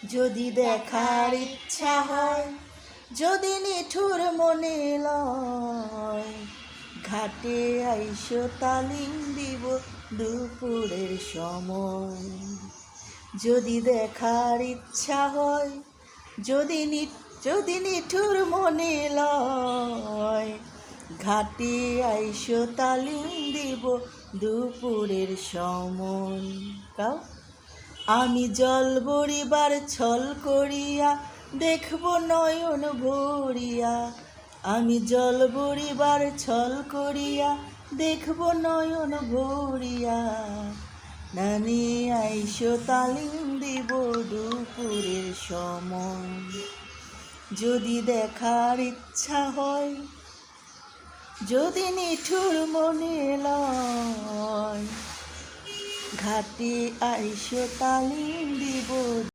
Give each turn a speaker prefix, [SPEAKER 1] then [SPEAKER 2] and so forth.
[SPEAKER 1] যদি দেখার ইচ্ছা হয়, যদি নিঠুর মনে লয়, ঘাটে আইসো তালিম দিব দুপুরের সময়। যদি দেখার ইচ্ছা হয়, যদি নিঠুর মনে লয়, ঘাটে আইসো তালিম দিব দুপুরের সময়। গাও। আমি জল বরিবার ছল করিয়া দেখব নয়ন ভরিয়া, আমি জল বরিবার ছল করিয়া দেখব নয়ন ভরিয়া, নানি আইসো তালিম দিব দুপুরের সময়। যদি দেখার ইচ্ছা হয়, যদি নিঠুর মনে লয়, ঘাটে আইসো তালিম দিব